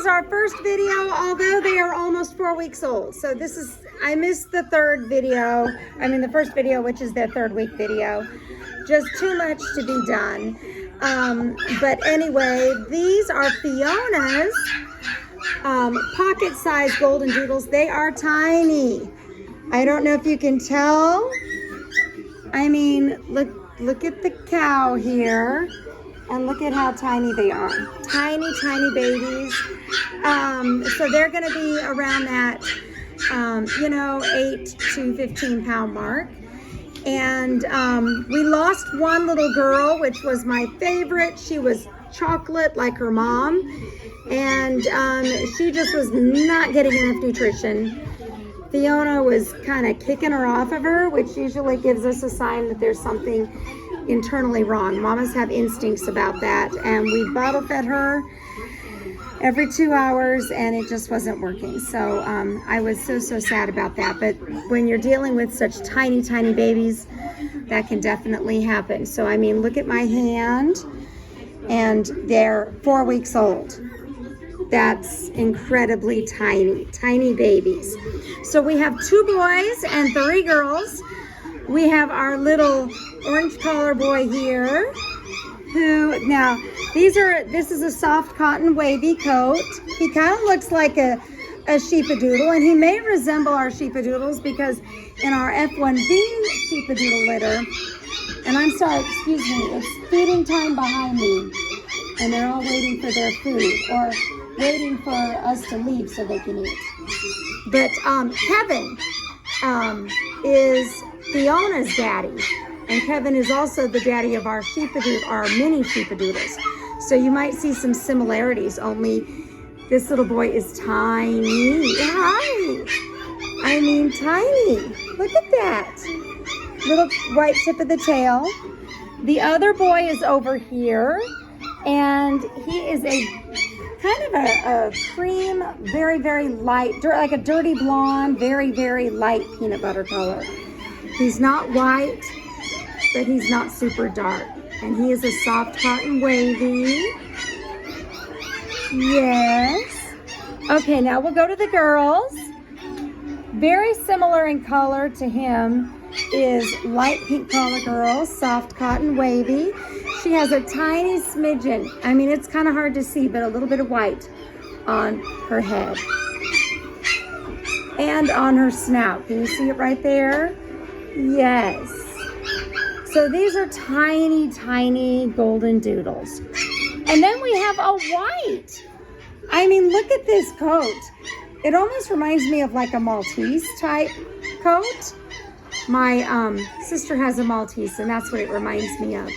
our first video, although they are almost 4 weeks old. So this is, I missed the third video. I mean, the first video, which is their 3rd week video. Just too much to be done. But anyway, these are Fiona's pocket-sized Goldendoodles. They are tiny. I don't know if you can tell. I mean, look at the cow here. And look at how tiny they are. Tiny, tiny babies. So they're gonna be around that, 8 to 15 pound mark. And we lost one little girl, which was my favorite. She was chocolate like her mom. And she just was not getting enough nutrition. Fiona was kind of kicking her off of her, which usually gives us a sign that there's something internally wrong. Mamas have instincts about that, and we bottle fed her every 2 hours and it just wasn't working. So I was so sad about that. But when you're dealing with such tiny babies, that can definitely happen. So I mean, look at my hand, and they're 4 weeks old. That's incredibly tiny babies. So we have 2 boys and 3 girls. We have our little orange collar boy here, who, now this is a soft cotton wavy coat. He kind of looks like a sheepadoodle, and he may resemble our sheepadoodles because in our F1B sheepadoodle litter, and I'm sorry, excuse me, it's feeding time behind me, and they're all waiting for their food, or waiting for us to leave so they can eat. But Kevin is Fiona's daddy, and Kevin is also the daddy of our mini sheepadoodles. So you might see some similarities, only this little boy is tiny. Hi! I mean, tiny. Look at that. Little white tip of the tail. The other boy is over here, and he is a kind of a cream, very light, like a dirty blonde, very light peanut butter color. He's not white, but he's not super dark. And he is a soft cotton wavy. Yes. Okay, now we'll go to the girls. Very similar in color to him is light pink collar girl, soft cotton wavy. She has a tiny smidgen. I mean, it's kind of hard to see, but a little bit of white on her head. And on her snout. Can you see it right there? Yes. So these are tiny Goldendoodles. And then we have a white. I mean, look at this coat. It almost reminds me of like a Maltese type coat. My sister has a Maltese, and that's what it reminds me of.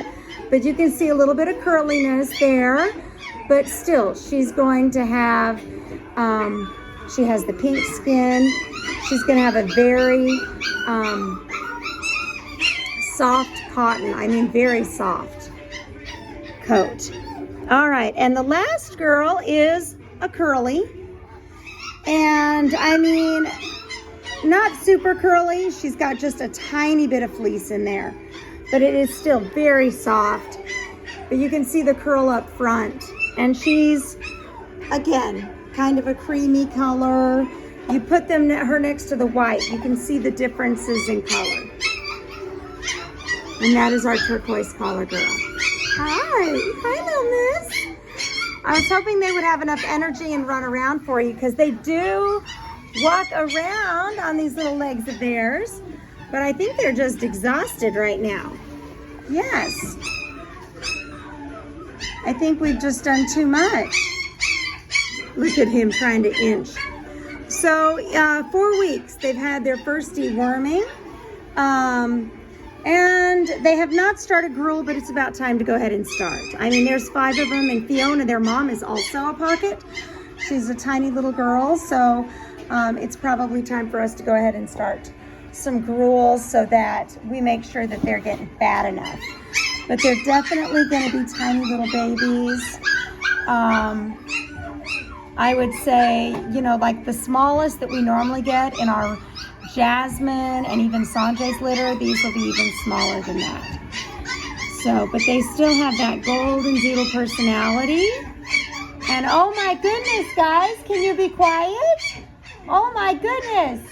But you can see a little bit of curliness there. But still, she's going to have, she has the pink skin. She's going to have a very soft cotton, I mean very soft coat. All right, and the last girl is a curly. And I mean, not super curly. She's got just a tiny bit of fleece in there, but it is still very soft. But you can see the curl up front. And she's, again, kind of a creamy color. You put her next to the white, you can see the differences in color. And that is our turquoise collar girl. Hi little miss. I was hoping they would have enough energy and run around for you, because they do walk around on these little legs of theirs, but I think they're just exhausted right now. Yes. I think we've just done too much. Look at him trying to inch. So 4 weeks, they've had their first deworming. And they have not started gruel, but it's about time to go ahead and start. I mean, there's 5 of them, and Fiona, their mom, is also a pocket. She's a tiny little girl, so it's probably time for us to go ahead and start some gruel so that we make sure that they're getting fat enough. But they're definitely going to be tiny little babies. I would say, like the smallest that we normally get in our Jasmine and even Sanjay's litter, these will be even smaller than that. So, but they still have that Goldendoodle personality, And oh my goodness, guys, can you be quiet? Oh my goodness.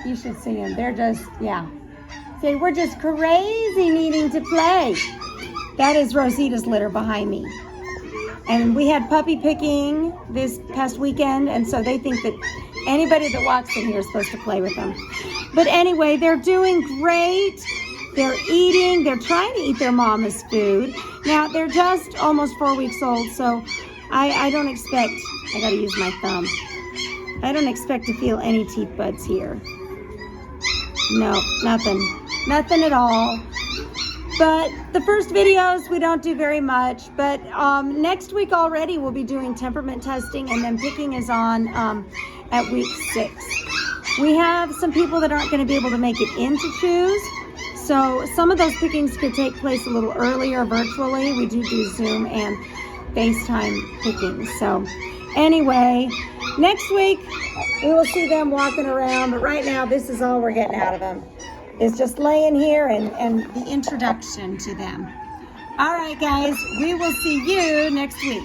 You should see them. They're just, yeah. See, we're just crazy needing to play. That is Rosita's litter behind me. And we had puppy picking this past weekend, and so they think that anybody that walks in here is supposed to play with them. But anyway, they're doing great. They're eating. They're trying to eat their mama's food. Now, they're just almost 4 weeks old, so I don't expect, I gotta use my thumb. I don't expect to feel any teeth buds here. No, nothing. Nothing at all. But the first videos, we don't do very much. But next week already, we'll be doing temperament testing, and then picking is on at week 6. We have some people that aren't going to be able to make it into choose. So some of those pickings could take place a little earlier virtually. We do Zoom and FaceTime pickings. So anyway, next week, we will see them walking around. But right now, this is all we're getting out of them. Is just laying here and the introduction to them. All right, guys, we will see you next week.